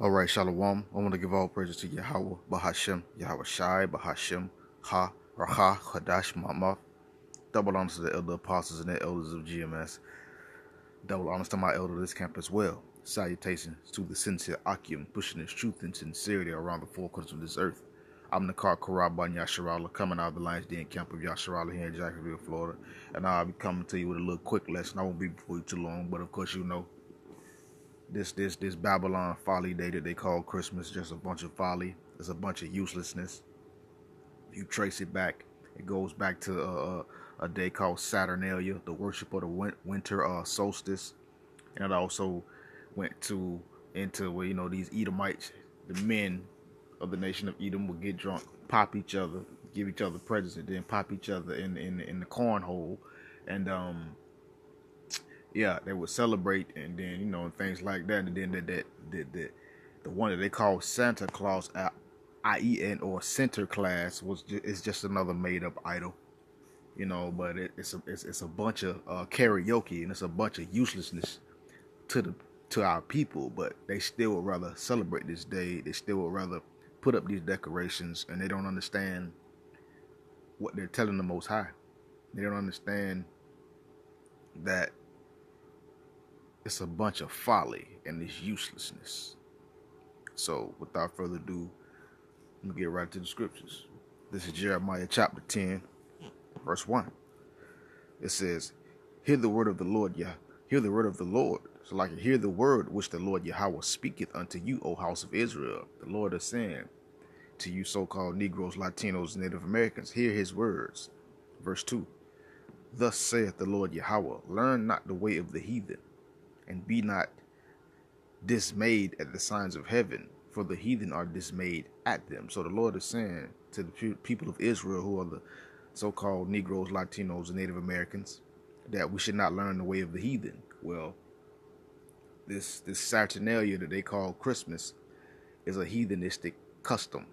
All right, Shalom. I want to give all praises to Yahweh, Bahashem, Yahweh Shai, Bahashem, Ha, Raha, Hadash, Mamath. Double honors to the elder apostles and the elders of GMS. Double honors to my elder of this camp as well. Salutations to the sincere Akim, pushing his truth and sincerity around the four corners of this earth. I'm the Car Karaban Yasharala, coming out of the Lions Den camp of Yasharala here in Jacksonville, Florida. And I'll be coming to you with a little quick lesson. I won't be before you too long, but of course you know, this Babylon folly day that they call Christmas, just a bunch of folly. It's a bunch of uselessness. If you trace it back, it goes back to a day called Saturnalia, the worship of the winter solstice, and it also went into where these Edomites, the men of the nation of Edom, would get drunk, pop each other, give each other presents, and then pop each other in the cornhole, and yeah, they would celebrate, and then things like that, and then the one that they call Santa Claus, IEN or Center Class, is just another made up idol, But it's a bunch of karaoke, and it's a bunch of uselessness to our people. But they still would rather celebrate this day. They still would rather put up these decorations, and they don't understand what they're telling the Most High. They don't understand that it's a bunch of folly and this uselessness. So without further ado, let me get right to the scriptures. This is Jeremiah chapter 10, verse 1. It says, Hear the word of the Lord, hear the word of the Lord. So like hear the word which the Lord Yahweh speaketh unto you, O house of Israel. The Lord is saying to you so-called Negroes, Latinos, Native Americans, hear his words. Verse 2. Thus saith the Lord Yahweh, learn not the way of the heathen, and be not dismayed at the signs of heaven, for the heathen are dismayed at them. So the Lord is saying to the people of Israel, who are the so-called Negroes, Latinos, and Native Americans, that we should not learn the way of the heathen. Well, this Saturnalia that they call Christmas is a heathenistic custom.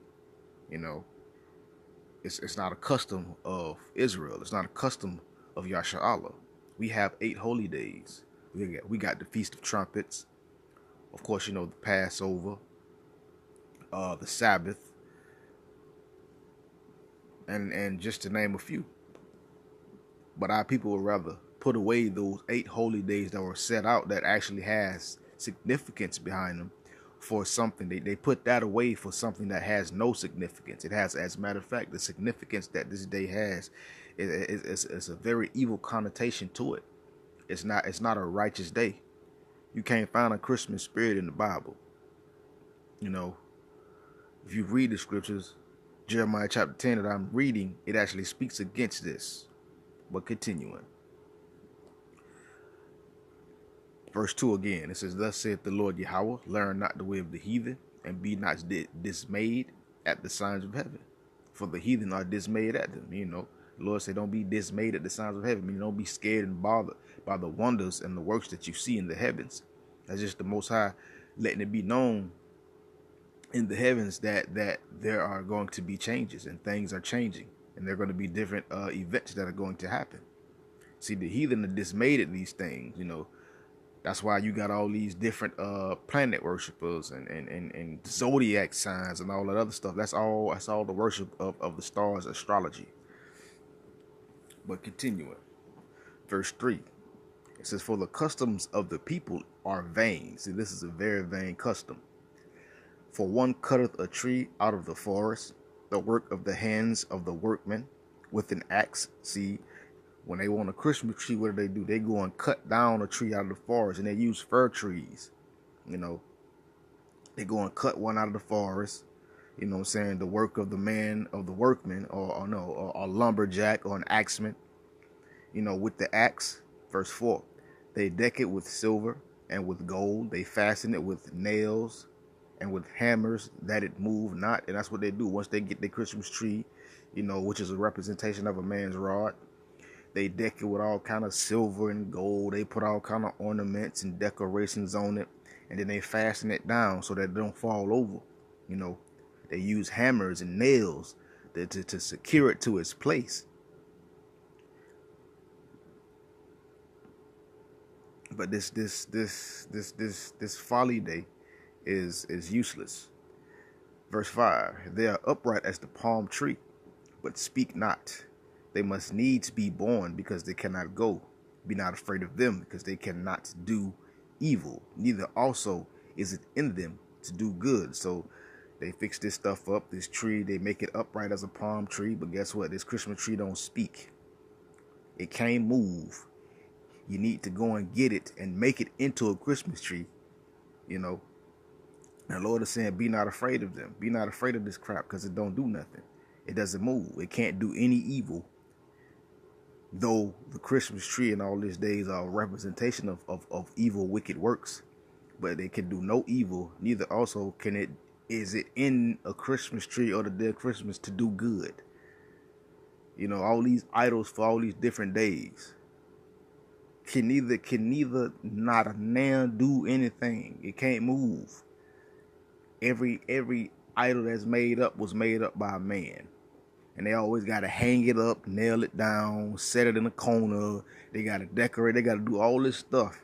It's not a custom of Israel. It's not a custom of Yasharala. We have 8 holy days. We got the Feast of Trumpets, of course, the Passover, the Sabbath, and just to name a few. But our people would rather put away those 8 holy days that were set out that actually has significance behind them for something. They put that away for something that has no significance. It has, as a matter of fact, the significance that this day has is a very evil connotation to it. It's not a righteous day. You can't find a Christmas spirit in the Bible. If you read the scriptures, Jeremiah chapter 10 that I'm reading, it actually speaks against this. But continuing. Verse 2 again, it says, Thus saith the Lord Yahweh, learn not the way of the heathen, and be not dismayed at the signs of heaven. For the heathen are dismayed at them. The Lord said, don't be dismayed at the signs of heaven. Don't be scared and bothered by the wonders and the works that you see in the heavens. That's just the Most High letting it be known in the heavens that there are going to be changes, and things are changing, and there are going to be different events that are going to happen. See, the heathen are dismayed at these things. That's why you got all these different planet worshipers and zodiac signs and all that other stuff. That's all the worship of the stars, astrology. But continuing, verse 3, it says, For the customs of the people are vain. See, this is a very vain custom. For one cutteth a tree out of the forest, the work of the hands of the workmen, with an axe. See, when they want a Christmas tree, what do? They go and cut down a tree out of the forest, and they use fir trees. They go and cut one out of the forest. The work of the man, of the workman, or a lumberjack or an axeman. With the axe. Verse 4, they deck it with silver and with gold. They fasten it with nails and with hammers, that it move not. And that's what they do once they get their Christmas tree, which is a representation of a man's rod. They deck it with all kind of silver and gold. They put all kind of ornaments and decorations on it, and then they fasten it down so that it don't fall over. They use hammers and nails to secure it to its place. But this folly day is useless. Verse 5, they are upright as the palm tree, but speak not. They must needs be born because they cannot go. Be not afraid of them because they cannot do evil. Neither also is it in them to do good. So they fix this stuff up, this tree, they make it upright as a palm tree. But guess what? This Christmas tree don't speak. It can't move. You need to go and get it and make it into a Christmas tree, you know. And the Lord is saying, be not afraid of them. Be not afraid of this crap because it don't do nothing. It doesn't move. It can't do any evil. Though the Christmas tree and all these days are a representation of evil, wicked works, but it can do no evil. Neither also is it in a Christmas tree or the day of Christmas to do good. You know, all these idols for all these different days can neither not a nan do anything. It can't move. Every idol that's made up was made up by a man. And they always got to hang it up, nail it down, set it in a corner. They got to decorate. They got to do all this stuff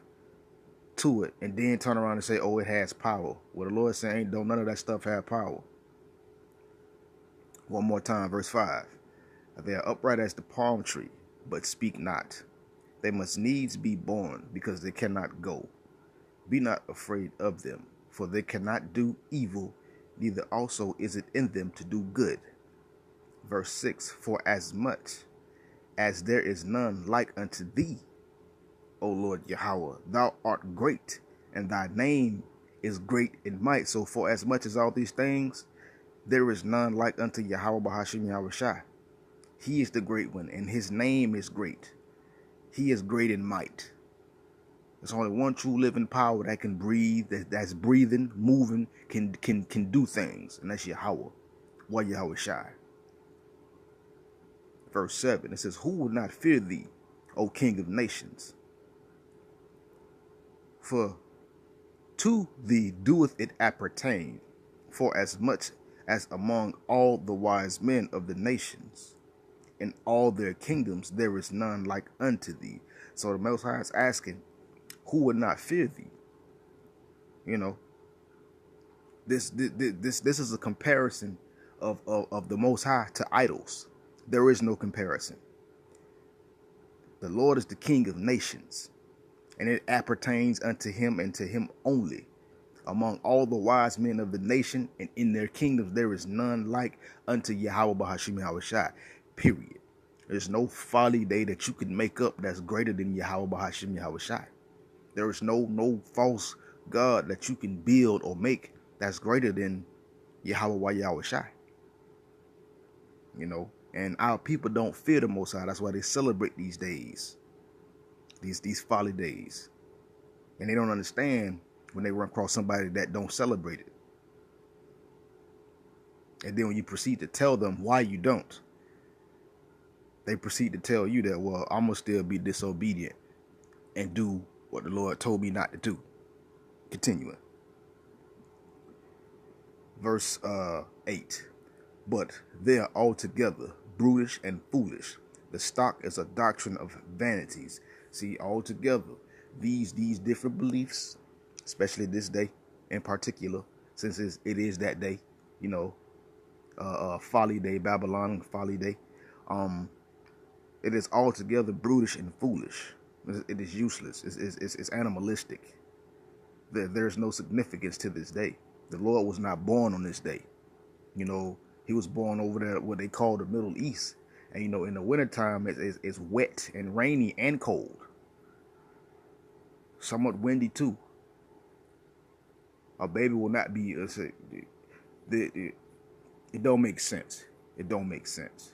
to it. And then turn around and say, oh, it has power. Well, the Lord is saying, don't none of that stuff have power. One more time, verse 5. They are upright as the palm tree, but speak not. They must needs be born because they cannot go. Be not afraid of them, for they cannot do evil, neither also is it in them to do good. Verse 6, for as much as there is none like unto thee, O Lord Yahweh, thou art great, and thy name is great in might. So for as much as all these things, there is none like unto Yahweh Bahashim Yahweh Shai. He is the great one, and his name is great. He is great in might. There's only one true living power that can breathe, that's breathing, moving, can do things, and that's Yahweh, Yahweh Shai. Verse 7, it says, who would not fear thee, O King of nations? For to thee doeth it appertain, for as much as among all the wise men of the nations, in all their kingdoms, there is none like unto thee. So the Most High is asking, who would not fear thee? You know, this is a comparison of the Most High to idols. There is no comparison. The Lord is the King of nations, and it appertains unto him and to him only. Among all the wise men of the nation and in their kingdoms, there is none like unto Yahweh Bahashim Yahweh Shai. Period. There's no folly day that you can make up that's greater than Yahweh Bahashim Yahweh Shai. There is no false God that you can build or make that's greater than Yahweh Yahweh Shai. You know, and our people don't fear the Most High. That's why they celebrate these days, these folly days, and they don't understand when they run across somebody that don't celebrate it. And then when you proceed to tell them why you don't, they proceed to tell you that, well, I'm gonna still be disobedient and do what the Lord told me not to do. Continuing. Verse 8. But they are altogether brutish and foolish. The stock is a doctrine of vanities. See, altogether, these different beliefs, especially this day in particular, since it is that day, you know, Folly Day, Babylon Folly Day. It is altogether brutish and foolish. It is useless. It's animalistic. There's no significance to this day. The Lord was not born on this day. You know, he was born over there, what they call the Middle East. And, you know, in the wintertime, it's wet and rainy and cold. Somewhat windy, too. A baby will not be, it don't make sense. It don't make sense.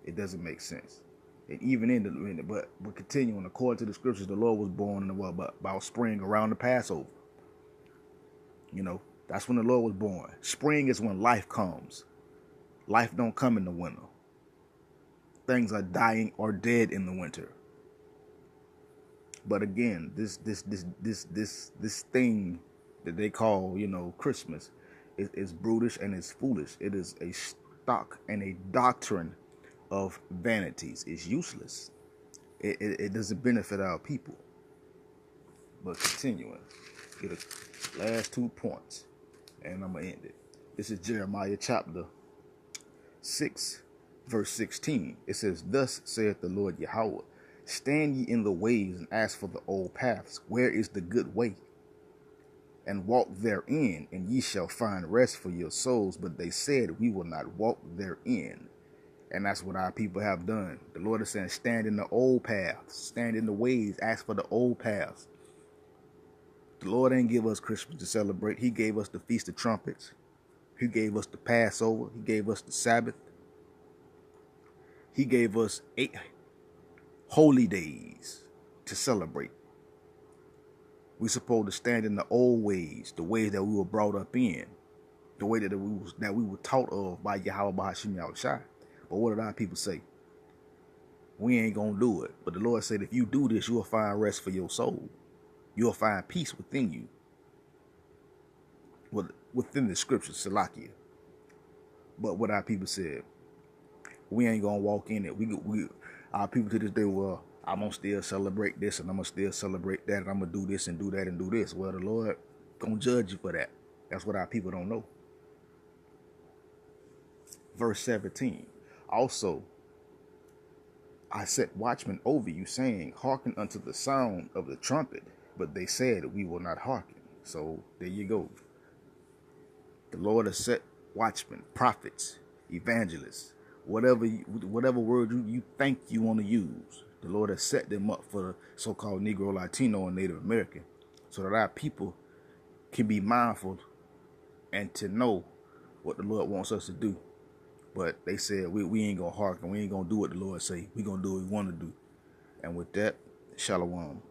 It doesn't make sense. And even but continuing, according to the scriptures, the Lord was born in about spring, around the Passover. You know, that's when the Lord was born. Spring is when life comes. Life don't come in the winter. Things are dying or dead in the winter. But again, this thing that they call, you know, Christmas is brutish and it's foolish. It is a stock and a doctrine of vanities. It's useless. It doesn't benefit our people. But continuing, get the last 2 points. and I'm going to end it. This is Jeremiah chapter 6, verse 16. It says, "Thus saith the Lord Yahweh, stand ye in the ways and ask for the old paths. Where is the good way? And walk therein, and ye shall find rest for your souls. But they said, we will not walk therein." And that's what our people have done. The Lord is saying, stand in the old paths, stand in the ways, ask for the old paths. The Lord ain't give us Christmas to celebrate. He gave us the Feast of Trumpets. He gave us the Passover. He gave us the Sabbath. He gave us 8 holy days to celebrate. We're supposed to stand in the old ways, the ways that we were brought up in, the way that we were taught of by Yahweh Bahashim Yahushai. But what did our people say? We ain't gonna do it. But the Lord said, if you do this, you'll find rest for your soul. You'll find peace within you. Within the scriptures, Salakia. But what our people said, we ain't gonna walk in it. Our people to this day, well, I'm gonna still celebrate this and I'm gonna still celebrate that and I'm gonna do this and do that and do this. Well, the Lord gonna judge you for that. That's what our people don't know. Verse 17. Also, I set watchmen over you, saying, hearken unto the sound of the trumpet. But they said, we will not hearken. So there you go. The Lord has set watchmen, prophets, evangelists, whatever word you think you want to use. The Lord has set them up for the so-called Negro, Latino, and Native American, so that our people can be mindful and to know what the Lord wants us to do. But they said, we ain't going to hearken. We ain't going to do what the Lord say. We going to do what we want to do. And with that, shalom.